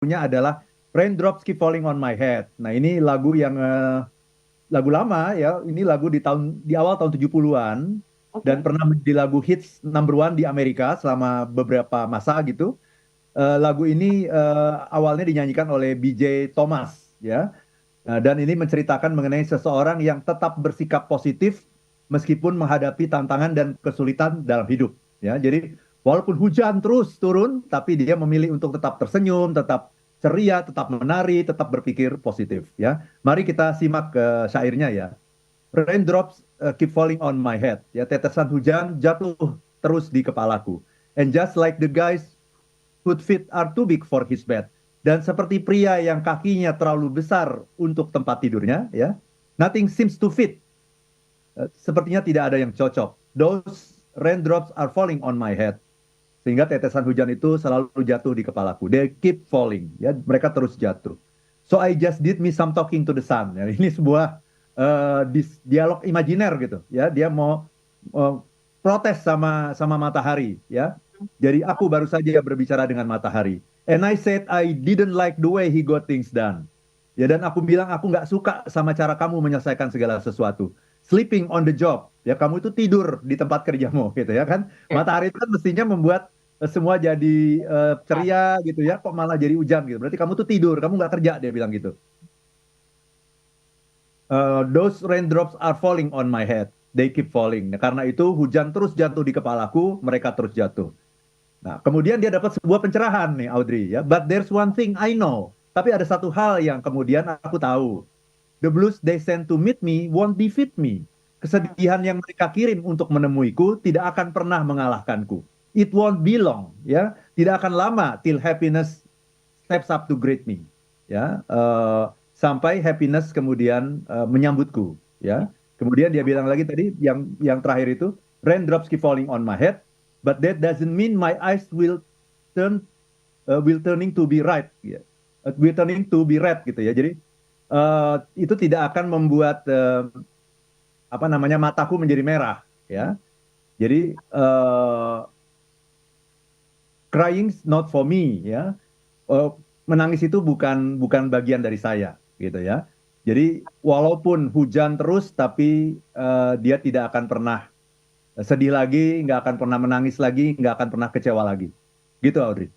lagunya adalah Raindrops Keep Falling on My Head. Nah, ini lagu yang lagu lama ya. Ini lagu di awal tahun 70-an dan Oke. pernah menjadi lagu hits number one di Amerika selama beberapa masa gitu. Lagu ini awalnya dinyanyikan oleh BJ Thomas ya. Dan ini menceritakan mengenai seseorang yang tetap bersikap positif meskipun menghadapi tantangan dan kesulitan dalam hidup. Ya, jadi walaupun hujan terus turun, tapi dia memilih untuk tetap tersenyum, tetap ceria, tetap menari, tetap berpikir positif. Ya, mari kita simak syairnya ya. Raindrops keep falling on my head. Ya, tetesan hujan jatuh terus di kepalaku. And just like the guys whose feet are too big for his bed. Dan seperti pria yang kakinya terlalu besar untuk tempat tidurnya, ya, nothing seems to fit. Sepertinya tidak ada yang cocok. Those raindrops are falling on my head. Sehingga tetesan hujan itu selalu jatuh di kepalaku. They keep falling, ya, mereka terus jatuh. So I just did me some talking to the sun. Ya, ini sebuah dialog imajiner gitu, ya. Dia mau protes sama sama matahari, ya. Jadi aku baru saja berbicara dengan matahari. And I said I didn't like the way he got things done. Ya, dan aku bilang aku nggak suka sama cara kamu menyelesaikan segala sesuatu. Sleeping on the job. Ya, kamu itu tidur di tempat kerjamu gitu ya kan. Oke. Matahari itu kan mestinya membuat semua jadi ceria gitu ya, kok malah jadi hujan gitu. Berarti kamu tuh tidur, kamu nggak kerja, dia bilang gitu. Those raindrops are falling on my head. They keep falling. Nah, karena itu hujan terus jatuh di kepalaku, mereka terus jatuh. Nah, kemudian dia dapat sebuah pencerahan nih, Audrey ya. But there's one thing I know. Tapi ada satu hal yang kemudian aku tahu. The blues they send to meet me won't defeat me. Hmm. Kesedihan yang mereka kirim untuk menemuiku tidak akan pernah mengalahkanku. It won't be long, ya. Tidak akan lama till happiness steps up to greet me, ya. Sampai happiness kemudian menyambutku, ya. Kemudian dia bilang lagi tadi yang terakhir itu, raindrops keep falling on my head, but that doesn't mean my eyes turn will turning to be right, ya. Will turning to be red gitu ya. Jadi itu tidak akan membuat apa namanya mataku menjadi merah, ya. Jadi crying not for me, ya. Eh, Menangis itu bukan bukan bagian dari saya gitu ya. Jadi walaupun hujan terus tapi dia tidak akan pernah sedih lagi, nggak akan pernah menangis lagi, nggak akan pernah kecewa lagi. Gitu Audrey.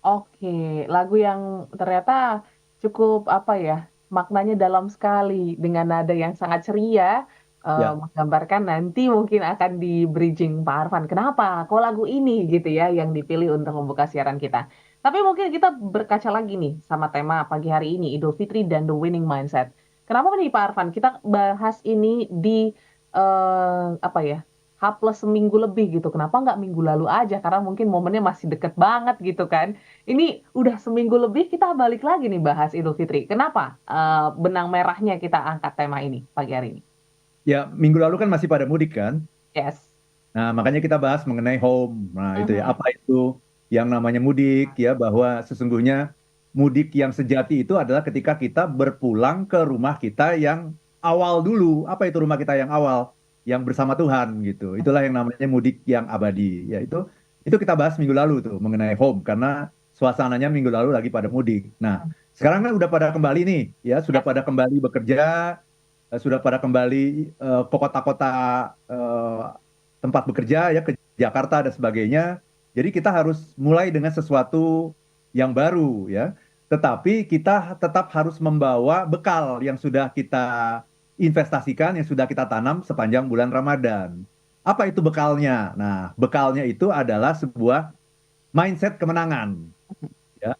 Oke, lagu yang ternyata cukup apa ya, maknanya dalam sekali dengan nada yang sangat ceria, Ya, menggambarkan nanti mungkin akan di bridging Pak Arfan. Kenapa? Kok lagu ini gitu ya yang dipilih untuk membuka siaran kita. Tapi mungkin kita berkaca lagi nih sama tema pagi hari ini, Idul Fitri dan the winning mindset. Kenapa nih Pak Arfan? Kita bahas ini di apa ya? H plus seminggu lebih gitu. Kenapa nggak minggu lalu aja? Karena mungkin momennya masih deket banget gitu kan. Ini udah seminggu lebih kita balik lagi nih bahas Idul Fitri. Kenapa benang merahnya kita angkat tema ini pagi hari ini? ya minggu lalu kan masih pada mudik kan. Yes. Nah, makanya kita bahas mengenai home. Nah, itu ya, Mhm. apa itu yang namanya mudik ya, bahwa sesungguhnya mudik yang sejati itu adalah ketika kita berpulang ke rumah kita yang awal dulu. Apa itu rumah kita yang awal? Yang bersama Tuhan gitu. Itulah yang namanya mudik yang abadi. Ya, itu kita bahas minggu lalu tuh mengenai home karena suasananya minggu lalu lagi pada mudik. Nah, sekarang kan udah pada kembali nih, ya, sudah Yes. pada kembali bekerja, sudah pada kembali ke kota-kota eh, tempat bekerja ya ke Jakarta dan sebagainya. Jadi kita harus mulai dengan sesuatu yang baru ya. Tetapi kita tetap harus membawa bekal yang sudah kita investasikan, yang sudah kita tanam sepanjang bulan Ramadan. Apa itu bekalnya? Nah, bekalnya itu adalah sebuah mindset kemenangan ya.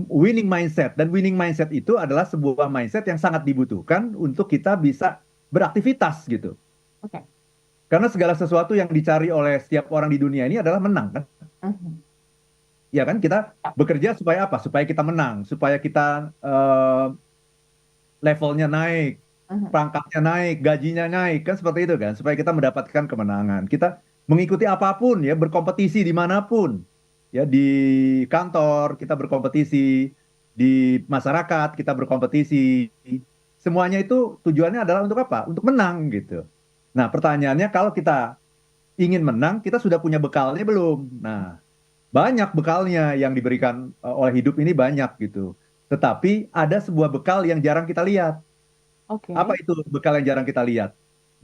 Winning mindset, dan winning mindset itu adalah sebuah mindset yang sangat dibutuhkan untuk kita bisa beraktivitas gitu. Oke. Karena segala sesuatu yang dicari oleh setiap orang di dunia ini adalah menang kan? Mhm. Ya kan, kita Ya. bekerja supaya apa? Supaya kita menang, supaya kita levelnya naik, Mhm. pangkatnya naik, gajinya naik, kan seperti itu kan? Supaya kita mendapatkan kemenangan. Kita mengikuti apapun ya, berkompetisi dimanapun. Ya, di kantor kita berkompetisi, di masyarakat kita berkompetisi. Semuanya itu tujuannya adalah untuk apa? Untuk menang gitu. Nah, pertanyaannya kalau kita ingin menang, kita sudah punya bekalnya belum? Nah, banyak bekalnya yang diberikan oleh hidup ini banyak gitu. Tetapi ada sebuah bekal yang jarang kita lihat. Apa Oke. itu bekal yang jarang kita lihat?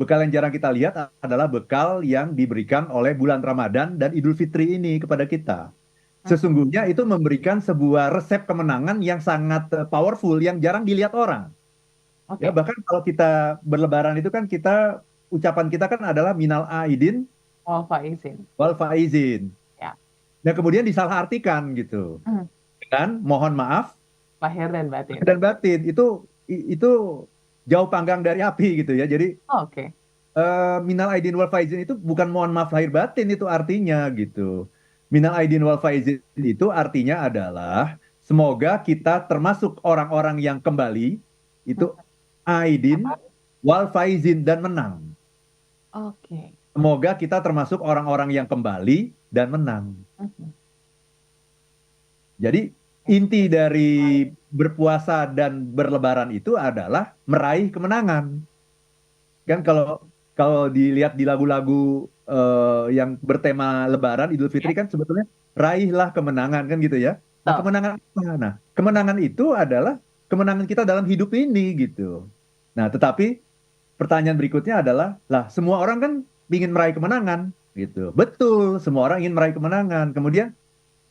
Bekal yang jarang kita lihat adalah bekal yang diberikan oleh bulan Ramadan dan Idul Fitri ini kepada kita. Mhm. Sesungguhnya itu memberikan sebuah resep kemenangan yang sangat powerful yang jarang dilihat orang. Ya, Oke. bahkan kalau kita berlebaran itu kan kita ucapan kita kan adalah minal aidin Wal faizin. wal faizin. Ya. Dan kemudian disalahartikan gitu. Mhm. Dan mohon maaf Lahir dan batin. dan batin itu jauh panggang dari api gitu ya. Jadi Oke. minal aidin wal faizin itu bukan mohon maaf lahir batin itu artinya gitu. Minal aidin wal faizin itu artinya adalah semoga kita termasuk orang-orang yang kembali itu Mhm. aidin wal faizin dan menang. Oke. Semoga kita termasuk orang-orang yang kembali dan menang. Mhm. Jadi inti dari berpuasa dan berlebaran itu adalah meraih kemenangan. Kan kalau kalau dilihat di lagu-lagu yang bertema Lebaran, Idul Ya. Fitri kan sebetulnya raihlah kemenangan kan gitu ya. Nah, Betul. kemenangan apa? Nah, kemenangan itu adalah kemenangan kita dalam hidup ini gitu. Nah, tetapi pertanyaan berikutnya adalah, lah semua orang kan ingin meraih kemenangan gitu. Betul, semua orang ingin meraih kemenangan. Kemudian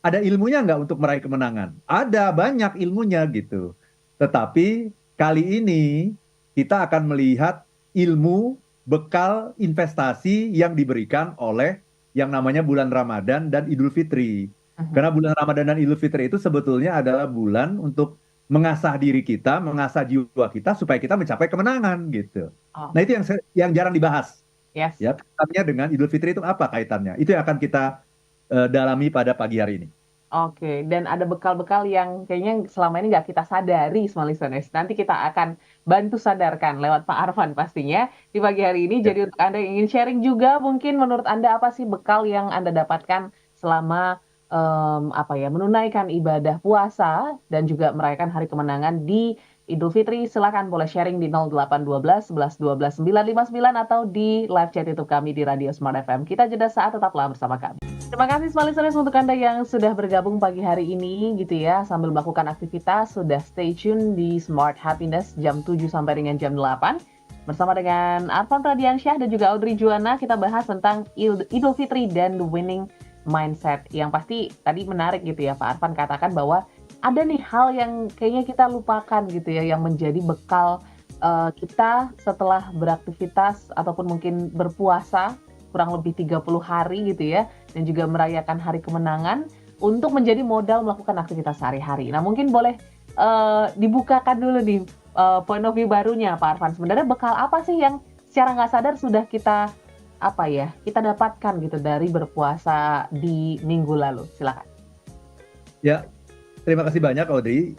ada ilmunya nggak untuk meraih kemenangan? Ada banyak ilmunya gitu. Tetapi kali ini kita akan melihat ilmu bekal investasi yang diberikan oleh yang namanya bulan Ramadan dan Idul Fitri. Mhm. Karena bulan Ramadan dan Idul Fitri itu sebetulnya adalah bulan untuk mengasah diri kita, mengasah jiwa kita supaya kita mencapai kemenangan gitu. Nah, Oh, itu yang jarang dibahas yes. ya. Kaitannya dengan Idul Fitri itu apa kaitannya? Itu yang akan kita dalami pada pagi hari ini. Oke, dan ada bekal-bekal yang kayaknya selama ini nggak kita sadari, small listeners. Nanti kita akan bantu sadarkan lewat Pak Arfan pastinya di pagi hari ini. Ya. Jadi untuk Anda yang ingin sharing juga, mungkin menurut Anda apa sih bekal yang Anda dapatkan selama apa ya menunaikan ibadah puasa dan juga merayakan hari kemenangan di Idul Fitri? Silakan boleh sharing di 0812 11 12 959 atau di live chat YouTube kami di Radio Smart FM. Kita jeda saat tetaplah bersama kami. Terima kasih semua listeners untuk Anda yang sudah bergabung pagi hari ini gitu ya sambil melakukan aktivitas sudah stay tune di Smart Happiness jam 7 sampai dengan jam 8 bersama dengan Arfan Pradiansyah dan juga Audrey Juwana kita bahas tentang Idul Fitri dan the winning mindset yang pasti tadi menarik gitu ya Pak Arfan katakan bahwa ada nih hal yang kayaknya kita lupakan gitu ya yang menjadi bekal kita setelah beraktivitas ataupun mungkin berpuasa kurang lebih 30 hari gitu ya dan juga merayakan hari kemenangan untuk menjadi modal melakukan aktivitas sehari-hari. Nah, mungkin boleh dibukakan dulu nih point of view barunya Pak Arfan. Sebenarnya bekal apa sih yang secara nggak sadar sudah kita apa ya kita dapatkan gitu dari berpuasa di minggu lalu? Silakan. Ya, terima kasih banyak Audrey.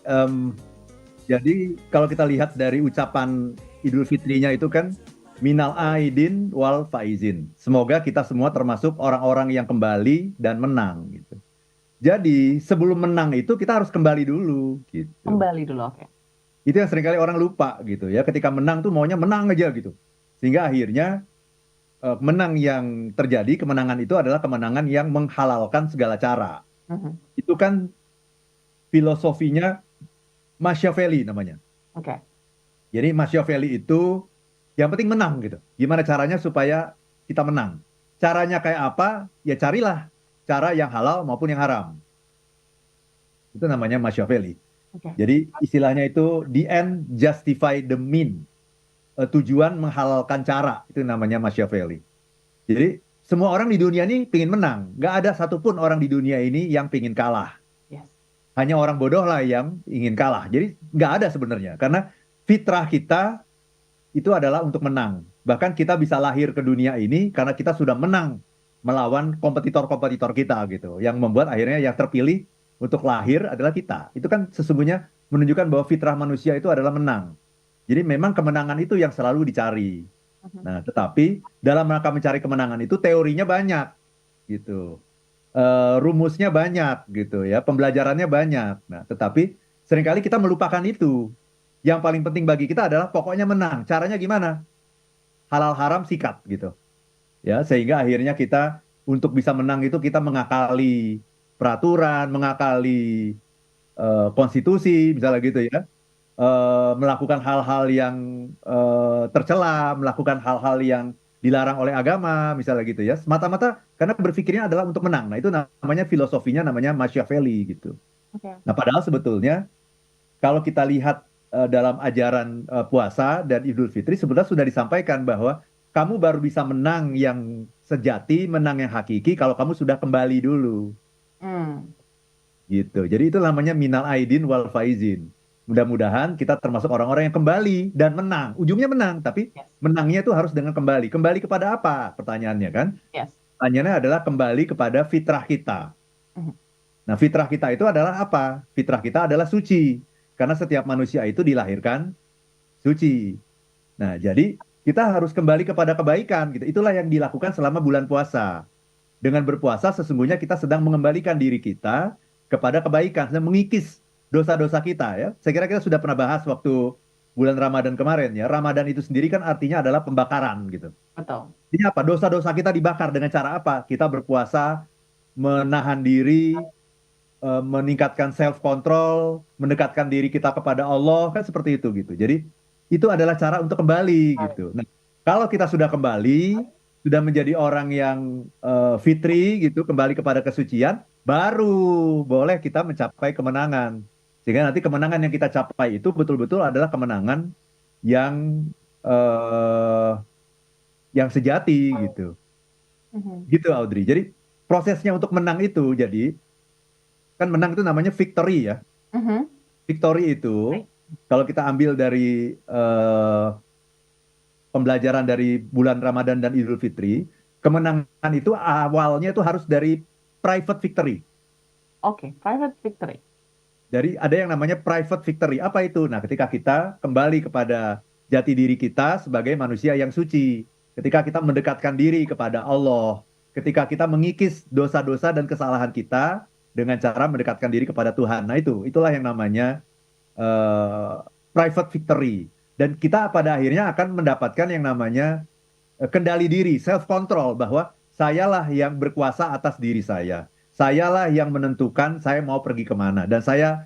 Jadi kalau kita lihat dari ucapan Idul Fitrinya itu kan minal aidin wal faizin. Semoga kita semua termasuk orang-orang yang kembali dan menang gitu. Jadi sebelum menang itu kita harus kembali dulu gitu. Kembali dulu, oke. Itu yang seringkali orang lupa gitu ya. Ketika menang tuh maunya menang aja gitu. Sehingga akhirnya menang yang terjadi, kemenangan itu adalah kemenangan yang menghalalkan segala cara. Mhm. Itu kan filosofinya Machiavelli namanya. Oke. Jadi Machiavelli itu yang penting menang gitu. Gimana caranya supaya kita menang? Caranya kayak apa? Ya carilah cara yang halal maupun yang haram. Itu namanya Machiavelli. Oke. Jadi istilahnya itu the end justify the mean. Tujuan menghalalkan cara. Itu namanya Machiavelli. Jadi semua orang di dunia ini pingin menang. Nggak ada satupun orang di dunia ini yang pingin kalah. Yes. Hanya orang bodoh lah yang ingin kalah. Jadi nggak ada sebenarnya. Karena fitrah kita itu adalah untuk menang. Bahkan kita bisa lahir ke dunia ini karena kita sudah menang melawan kompetitor-kompetitor kita gitu. Yang membuat akhirnya yang terpilih untuk lahir adalah kita. Itu kan sesungguhnya menunjukkan bahwa fitrah manusia itu adalah menang. Jadi memang kemenangan itu yang selalu dicari. Mhm. Nah, tetapi dalam rangka mencari kemenangan itu teorinya banyak gitu. Rumusnya banyak gitu ya, pembelajarannya banyak. Nah, tetapi seringkali kita melupakan itu. Yang paling penting bagi kita adalah pokoknya menang. Caranya gimana? Halal haram sikat gitu. Ya, sehingga akhirnya kita untuk bisa menang itu kita mengakali peraturan, mengakali konstitusi, misalnya gitu ya, melakukan hal-hal yang tercela, melakukan hal-hal yang dilarang oleh agama, misalnya gitu ya, semata-mata karena berpikirnya adalah untuk menang. Nah, itu namanya filosofinya namanya Machiavelli gitu. Oke. Nah, padahal sebetulnya kalau kita lihat dalam ajaran puasa dan Idul Fitri sebenarnya sudah disampaikan bahwa kamu baru bisa menang yang sejati, menang yang hakiki kalau kamu sudah kembali dulu. Hmm. Gitu. Jadi itu namanya minal aidin wal faizin. Mudah-mudahan kita termasuk orang-orang yang kembali dan menang. Ujungnya menang, tapi Yes. menangnya itu harus dengan kembali. Kembali kepada apa? Pertanyaannya kan? Yes. Pertanyaannya adalah kembali kepada fitrah kita. Mhm. Nah, fitrah kita itu adalah apa? Fitrah kita adalah suci. Karena setiap manusia itu dilahirkan suci. Nah, jadi kita harus kembali kepada kebaikan gitu. Itulah yang dilakukan selama bulan puasa. Dengan berpuasa sesungguhnya kita sedang mengembalikan diri kita kepada kebaikan, sedang mengikis dosa-dosa kita ya. Saya kira kita sudah pernah bahas waktu bulan Ramadan kemarin ya. Ramadan itu sendiri kan artinya adalah pembakaran gitu. Betul. Ini apa? Dosa-dosa kita dibakar dengan cara apa? Kita berpuasa, menahan diri, meningkatkan self control, mendekatkan diri kita kepada Allah kan seperti itu gitu. Jadi itu adalah cara untuk kembali gitu. Nah, kalau kita sudah kembali, sudah menjadi orang yang fitri gitu, kembali kepada kesucian, baru boleh kita mencapai kemenangan. Sehingga nanti kemenangan yang kita capai itu betul-betul adalah kemenangan yang eh, yang sejati gitu. Mhm. Gitu Audrey. Jadi prosesnya untuk menang itu jadi kan menang itu namanya victory ya. Mhm. Victory itu Baik. kalau kita ambil dari pembelajaran dari bulan Ramadan dan Idul Fitri, kemenangan itu awalnya itu harus dari private victory. Oke, private victory. Dari ada yang namanya private victory. Apa itu? Nah, ketika kita kembali kepada jati diri kita sebagai manusia yang suci, ketika kita mendekatkan diri kepada Allah, ketika kita mengikis dosa-dosa dan kesalahan kita dengan cara mendekatkan diri kepada Tuhan. Nah, itulah yang namanya eh, private victory. Dan kita pada akhirnya akan mendapatkan yang namanya kendali diri, self control bahwa sayalah yang berkuasa atas diri saya. Sayalah yang menentukan saya mau pergi kemana dan saya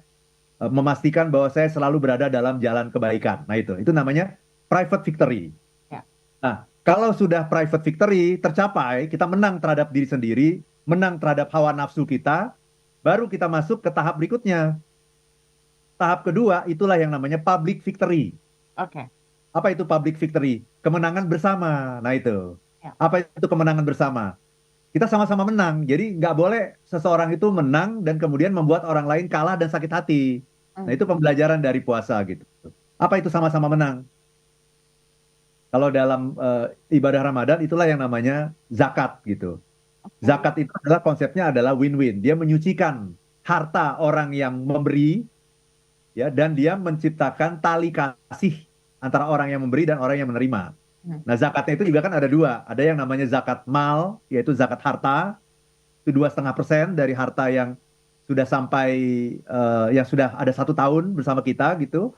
memastikan bahwa saya selalu berada dalam jalan kebaikan. Nah, itu namanya private victory. Ya. Nah, kalau sudah private victory tercapai, kita menang terhadap diri sendiri, menang terhadap hawa nafsu kita, baru kita masuk ke tahap berikutnya. Tahap kedua itulah yang namanya public victory. Oke. Apa itu public victory? Kemenangan bersama. Nah, itu. Ya. Apa itu kemenangan bersama? Kita sama-sama menang. Jadi nggak boleh seseorang itu menang dan kemudian membuat orang lain kalah dan sakit hati. Nah, Hmm. itu pembelajaran dari puasa gitu. Apa itu sama-sama menang? Kalau dalam ibadah Ramadan itulah yang namanya zakat gitu. Oke. Zakat itu adalah konsepnya adalah win-win. Dia menyucikan harta orang yang memberi ya dan dia menciptakan tali kasih antara orang yang memberi dan orang yang menerima. Hmm. Nah, zakatnya itu juga kan ada dua. Ada yang namanya zakat mal, yaitu zakat harta, itu 2,5% dari harta yang sudah sampai yang sudah ada 1 tahun bersama kita gitu.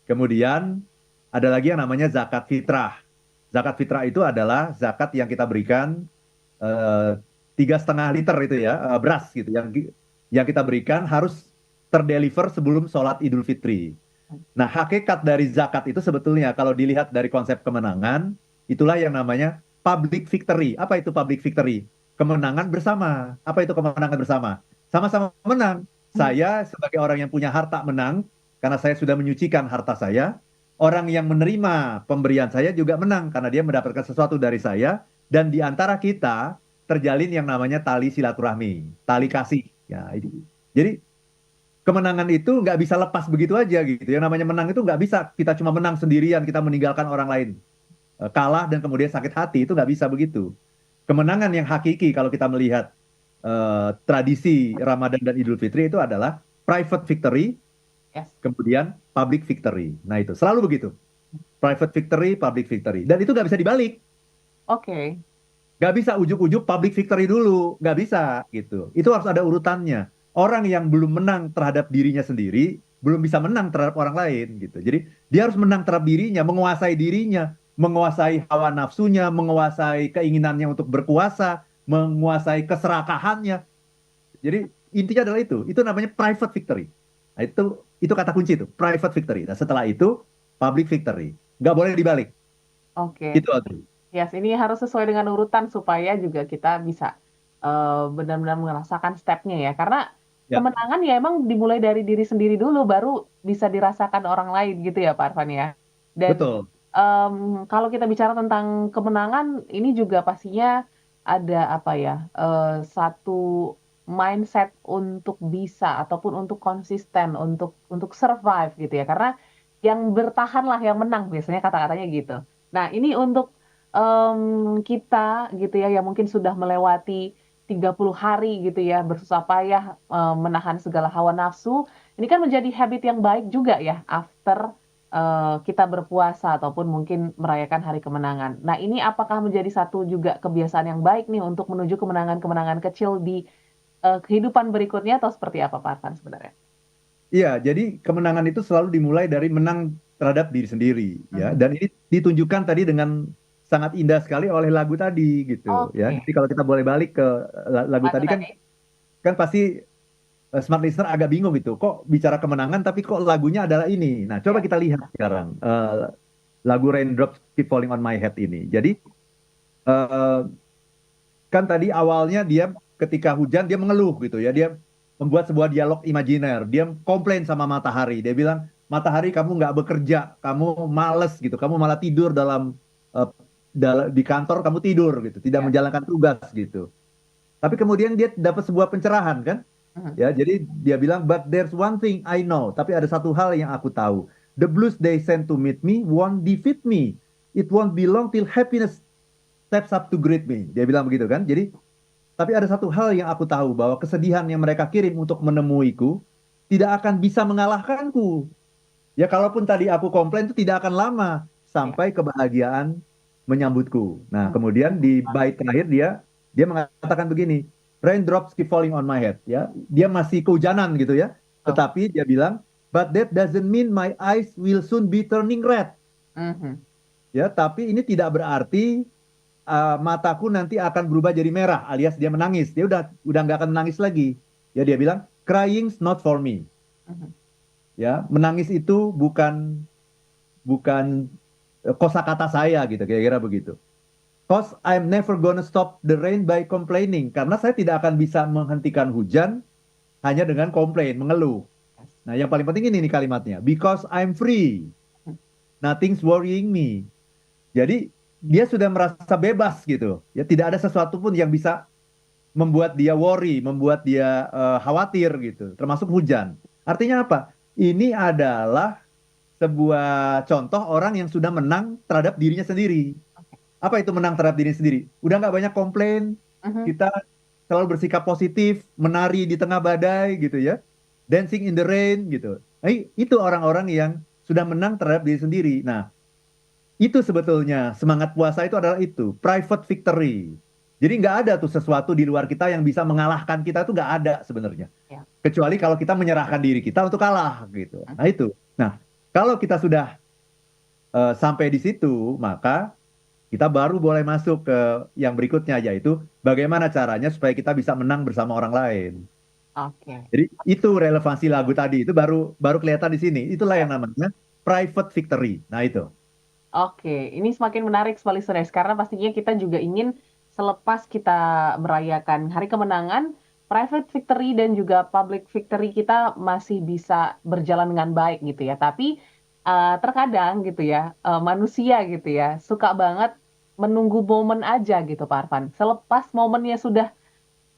Kemudian ada lagi yang namanya zakat fitrah. Zakat fitrah itu adalah zakat yang kita berikan 3,5 liter itu ya beras gitu yang kita berikan harus terdeliver sebelum sholat Idul Fitri. Nah, hakikat dari zakat itu sebetulnya kalau dilihat dari konsep kemenangan, itulah yang namanya public victory. Apa itu public victory? Kemenangan bersama. Apa itu kemenangan bersama? Sama-sama menang. Hmm. Saya sebagai orang yang punya harta menang, karena saya sudah menyucikan harta saya. Orang yang menerima pemberian saya juga menang, karena dia mendapatkan sesuatu dari saya. Dan di antara kita terjalin yang namanya tali silaturahmi, tali kasih. Ya, jadi kemenangan itu nggak bisa lepas begitu aja gitu. Yang namanya menang itu nggak bisa kita cuma menang sendirian, kita meninggalkan orang lain. Kalah dan kemudian sakit hati, itu nggak bisa begitu. Kemenangan yang hakiki kalau kita melihat tradisi Ramadan dan Idul Fitri itu adalah private victory, Yes. kemudian public victory. Nah, itu selalu begitu. Private victory, public victory. Dan itu nggak bisa dibalik. Oke. Nggak bisa ujuk-ujuk public victory dulu. Nggak bisa gitu. Itu harus ada urutannya. Orang yang belum menang terhadap dirinya sendiri, belum bisa menang terhadap orang lain gitu. Jadi dia harus menang terhadap dirinya, menguasai hawa nafsunya, menguasai keinginannya untuk berkuasa, menguasai keserakahannya. Jadi intinya adalah itu namanya private victory. Nah, itu kata kunci itu, private victory. Nah, setelah itu public victory, nggak boleh dibalik. Oke. Itu Audrey. Yes, ini harus sesuai dengan urutan supaya juga kita bisa benar-benar merasakan stepnya ya. Karena Ya, kemenangan ya emang dimulai dari diri sendiri dulu, baru bisa dirasakan orang lain gitu ya, Pak Arfan ya. Dan betul. kalau kita bicara tentang kemenangan, ini juga pastinya ada apa ya, satu mindset untuk bisa ataupun untuk konsisten, untuk survive gitu ya. Karena yang bertahan lah yang menang biasanya kata-katanya gitu. Nah, ini untuk kita gitu ya yang mungkin sudah melewati 30 hari gitu ya bersusah payah menahan segala hawa nafsu. Ini kan menjadi habit yang baik juga ya after kita berpuasa ataupun mungkin merayakan hari kemenangan. Nah, ini apakah menjadi satu juga kebiasaan yang baik nih untuk menuju kemenangan-kemenangan kecil di kehidupan berikutnya atau seperti apa Pak Arfan sebenarnya? Iya, jadi kemenangan itu selalu dimulai dari menang terhadap diri sendiri, ya. Mhm. Dan ini ditunjukkan tadi dengan sangat indah sekali oleh lagu tadi, gitu, ya. Oke, Jadi kalau kita boleh balik ke lagu lagu tadi kan, tadi. kan pasti smart listener agak bingung gitu. Kok bicara kemenangan tapi kok lagunya adalah ini. Nah, coba Ya. kita lihat sekarang lagu Raindrops Keep Falling on My Head ini. Jadi eh, kan tadi awalnya dia ketika hujan dia mengeluh gitu ya. Dia membuat sebuah dialog imajiner. Dia komplain sama matahari. Dia bilang, matahari kamu nggak bekerja, kamu males gitu, kamu malah tidur eh, di kantor kamu tidur gitu, tidak Ya. menjalankan tugas gitu. Tapi kemudian dia dapat sebuah pencerahan kan, Mhm. ya. Jadi dia bilang, but there's one thing I know. Tapi ada satu hal yang aku tahu. The blues they send to meet me won't defeat me. It won't be long till happiness steps up to greet me. Dia bilang begitu kan. Jadi tapi ada satu hal yang aku tahu, bahwa kesedihan yang mereka kirim untuk menemuiku tidak akan bisa mengalahkanku. Ya kalaupun tadi aku komplain itu tidak akan lama Ya. sampai kebahagiaan menyambutku. Nah, Mhm. kemudian di bait terakhir dia mengatakan begini, raindrops keep falling on my head, ya. Dia masih kehujanan gitu ya. Oke. Tetapi dia bilang, but that doesn't mean my eyes will soon be turning red. Mhm. Ya, tapi ini tidak berarti mataku nanti akan berubah jadi merah, alias dia menangis. Dia udah nggak akan menangis lagi. Ya dia bilang, crying's not for me. Mhm. Ya, menangis itu bukan bukan kosakata saya gitu, kira-kira begitu. Cause I'm never gonna stop the rain by complaining. Karena saya tidak akan bisa menghentikan hujan hanya dengan komplain, mengeluh. Yes. Nah, yang paling penting ini nih kalimatnya. Because I'm free, Mhm. nothing's worrying me. Jadi dia sudah merasa bebas gitu. Ya, tidak ada sesuatu pun yang bisa membuat dia worry, membuat dia khawatir gitu, termasuk hujan. Artinya apa? Ini adalah sebuah contoh orang yang sudah menang terhadap dirinya sendiri. Apa itu menang terhadap diri sendiri? Udah nggak banyak komplain, Mhm. kita selalu bersikap positif, menari di tengah badai gitu ya, dancing in the rain gitu. Nah, itu orang-orang yang sudah menang terhadap diri sendiri. Nah, itu sebetulnya semangat puasa itu adalah itu, private victory. Jadi nggak ada tuh sesuatu di luar kita yang bisa mengalahkan kita, itu nggak ada sebenarnya. Ya. Kecuali kalau kita menyerahkan diri kita untuk kalah gitu. Nah Mhm. itu. Nah, kalau kita sudah sampai di situ, maka kita baru boleh masuk ke yang berikutnya, yaitu bagaimana caranya supaya kita bisa menang bersama orang lain. Oke. Jadi itu relevansi lagu tadi, itu baru baru kelihatan di sini. Itulah Ya. yang namanya private victory. Nah itu. Oke, ini semakin menarik sekali Suresh, karena pastinya kita juga ingin selepas kita merayakan hari kemenangan, private victory dan juga public victory kita masih bisa berjalan dengan baik gitu ya. Tapi terkadang gitu ya, manusia gitu ya, suka banget menunggu momen aja gitu Pak Arfan. Selepas momennya sudah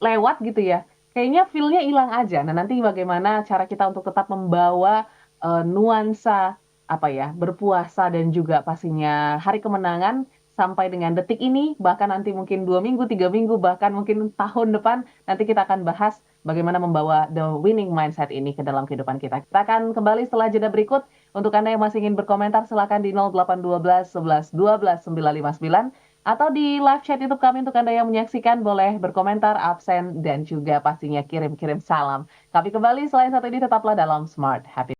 lewat gitu ya, kayaknya feel-nya hilang aja. Nah, nanti bagaimana cara kita untuk tetap membawa nuansa apa ya, berpuasa dan juga pastinya hari kemenangan sampai dengan detik ini, bahkan nanti mungkin 2 minggu, 3 minggu, bahkan mungkin tahun depan, nanti kita akan bahas bagaimana membawa the winning mindset ini ke dalam kehidupan kita. Kita akan kembali setelah jeda berikut. Untuk Anda yang masih ingin berkomentar, silakan di 0812 11 12 959 atau di live chat YouTube kami. Untuk Anda yang menyaksikan boleh berkomentar, absen, dan juga pastinya kirim-kirim salam. Kami kembali selain satu ini, tetaplah dalam Smart Happy.